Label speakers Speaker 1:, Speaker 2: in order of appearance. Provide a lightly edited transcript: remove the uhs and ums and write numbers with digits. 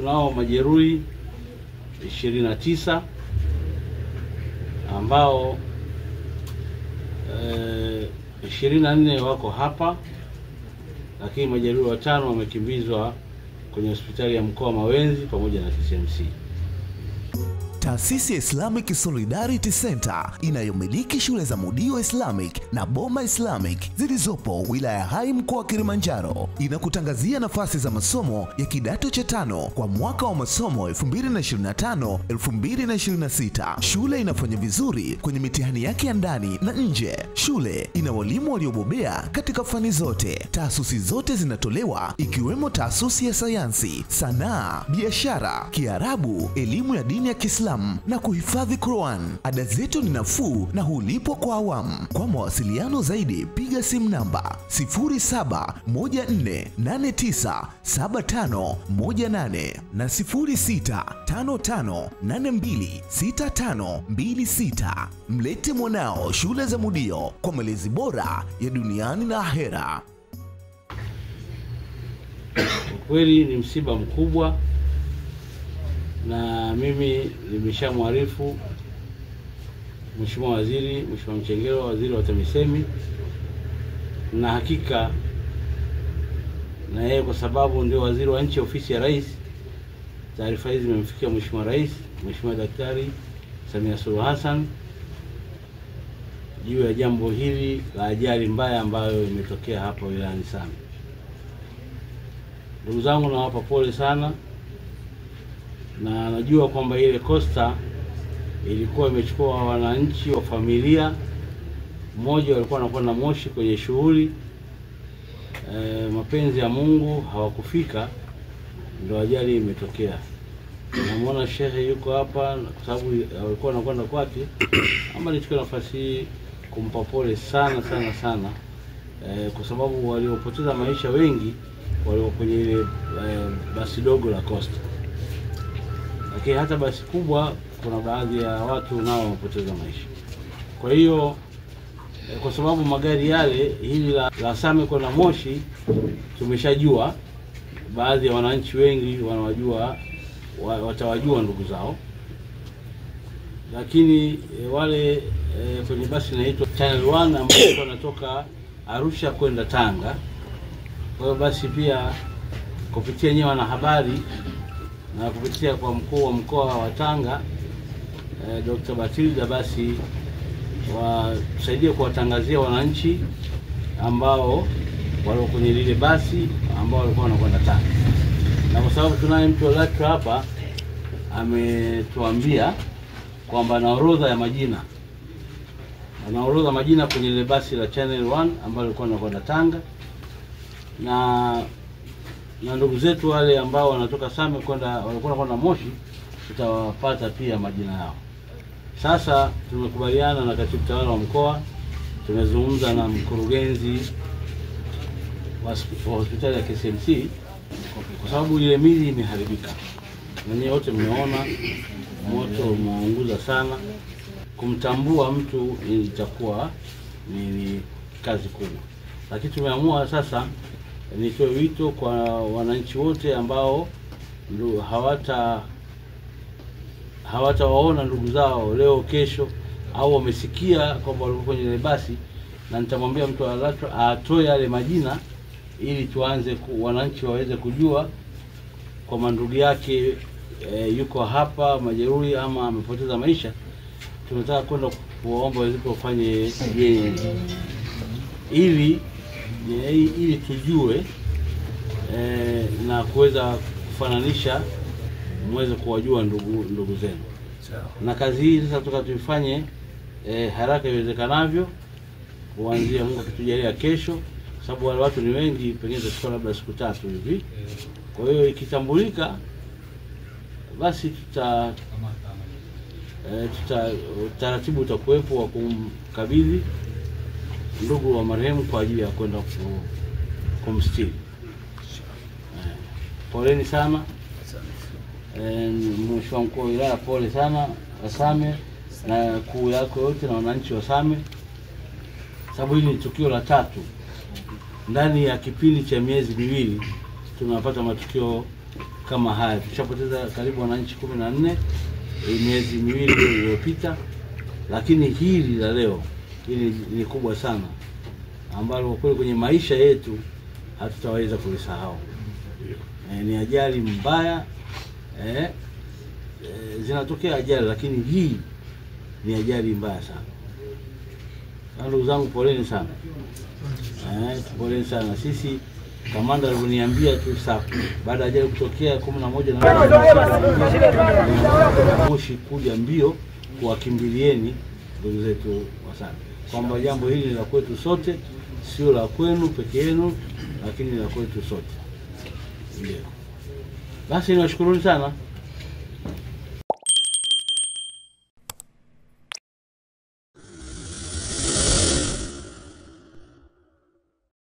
Speaker 1: tunao majeruhi 29 ambao 24 wako hapa, lakini majeruhi 5 wamekimbizwa kwenye hospitali ya mkoa Mawenzi pamoja na KCMC.
Speaker 2: Taasisi ya Islamic Solidarity Center inayomiliki shule za Mudio Islamic na Boma Islamic zilizopo wilaya Hai mkoa wa Kilimanjaro inakutangazia nafasi za masomo ya kidato cha 5 kwa mwaka wa masomo 2025-2026. Shule inafanya vizuri kwenye mitihani yake ya ndani na nje. Shule ina walimu waliobobea katika fani zote. Taasisi zote zinatolewa ikiwemo taasisi ya sayansi, sanaa, biashara, Kiarabu, elimu ya dini ya Kiislamu na kuhifadhi Qur'an. Ada zetu ni nafuu na hulipwa kwa awamu. Kwa mawasiliano zaidi piga simu namba 0714897518 na 0655826526. Mlete mwanao shule za Mudio kwa malezi bora ya duniani na ahera.
Speaker 1: Kweli ni msiba mkubwa, na mimi nimeshamwarifu Mheshimiwa Waziri, Mheshimiwa Mchengerwa, Waziri wa TAMISEMI, na hakika na yeye kwa sababu ndio waziri wa nchi ofisi ya Rais, taarifa hizi zimemfikia Mheshimiwa Rais, Mheshimiwa Daktari Samia Suluhu Hassan juu ya jambo hili la ajali mbaya ambayo imetokea hapa wilayani Same. Ndugu zangu, nawapa pole sana, na najua kwamba ile Costa ilikuwa imechukua wananchi wa familia mmoja, walikuwa wanakwenda Moshi kwenye shughuli. Mapenzi ya Mungu hawakufika, ndio ajali imetokea. Namuona shehe yuko hapa kwa sababu walikuwa wanakwenda kwake. Ama nichukue nafasi hii kumpa pole sana sana sana, kwa sababu waliopoteza maisha wengi walio kwenye ile basi dogo la Costa. Lakini hata basi kubwa kuna baadhi ya watu nao wamepoteza maisha. Kwa hiyo kwa sababu magari yale, hili la Same kwenda Moshi tumeshajua, baadhi ya wananchi wengi wanawajua, watawajua ndugu zao, lakini wale kwenye basi inaitwa Channel 1 ambao wanatoka Arusha kwenda Tanga. Kwa hiyo basi pia kupitia nyewe wanahabari na kupitia kwa mkuu wa mkoa wa Tanga Dr. Batilda, basi wasaidie kuwatangazia wananchi ambao walio kwenye lile basi ambao walikuwa wanakwenda Tanga. Na kwa sababu tunaye mtu wa LATRA hapa, ametuambia kwamba na orodha ya majina, kwenye lile basi la Channel 1 ambao walikuwa wanakwenda Tanga, na ndugu zetu wale ambao wanatoka Same walikuwa kwenda Moshi, tutawapata pia majina yao. Sasa tumekubaliana na katibu tawala wa mkoa, tumezungumza na mkurugenzi wa hospitali ya KCMC, kwa sababu ile mili imeharibika. Nanyi wote mmeona moto umeunguza sana. Kumtambua mtu itakuwa ni kazi kubwa, lakini tumeamua sasa nitoe wito kwa wananchi wote ambao hawatawaona ndugu zao leo kesho, au wamesikia kwamba walikuwa kwenye ile basi, na nitamwambia mtu wa LATRA atoe yale majina ili tuanze wananchi waweze kujua kwa ndugu yake yuko hapa majeruhi ama amepoteza maisha. Tunataka kwenda kuomba waweze kufanye ili tujue na kuweza kufananisha, muweze kuwajua ndugu zenu. Na kazi hii sasa tuifanye haraka iwezekanavyo, kuanzia Mungu akitujalia kesho, sababu wale watu ni wengi, pengine tutachukua labda siku 3 hivi. Kwa hiyo ikitambulika, basi taratibu utakuwepo wa kumkabidhi ndugu wa marehemu kwa ajili ya kwenda kumstiri. Poleni sana. Mheshimiwa mkuu wa wilaya, pole sana Same na kuu yako yote na wananchi wa Same, sababu hili ni tukio la 3 ndani ya kipindi cha miezi 2. Tunapata matukio kama haya. Tushapoteza karibu wananchi 14 miezi miwili iliyopita, lakini hili la leo hili ni kubwa sana, ambalo kwa kweli kwenye maisha yetu hatutaweza kulisahau. Ni ajali mbaya, zinatokea ajali, lakini hii ni ajali mbaya sana. Ndugu zangu, poleni sana. Poleni sana. Sisi kamanda alivyoniambia tu baada ya ajali kutokea 11 na Moshi kuja mbio kuwakimbilieni ndugu zetu Wasame, kwamba jambo hili ni la kwetu sote, sio la kwenu peke yenu, lakini la kwetu sote. Ndio. Basi niwashukuruni sana.